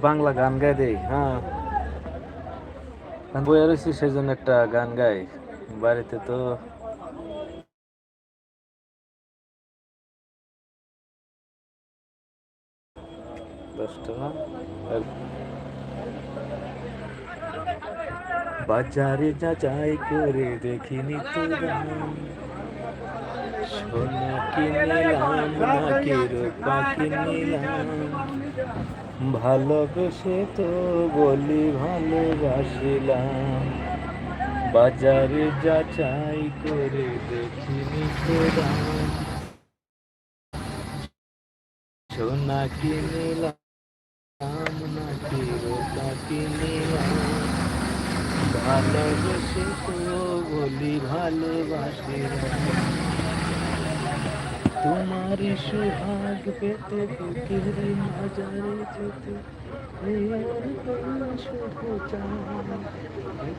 বাংলা গান গাই দেই, হ্যাঁ। বইয়া রয়েছি সেই জন্য একটা গান গাই। বাড়িতে তো দশটা না। বাজারে যাচাই করে দেখিনি তো দাম, সোনা কিনিলাম নাকি রূপা কিনিলাম, ভালোবেসে তো বলি ভালোবাসিলাম, বাজারে যাচাই করে দেখিনি তো দাম, সোনা কিনিলাম নাকি রূপা কিনিলাম, ভালোবেসে তো বলি ভালোবাসিলাম, তোমারই সুহাগ পেতে বুকের মাঝারে যেতে, এই আর শুধু চাই।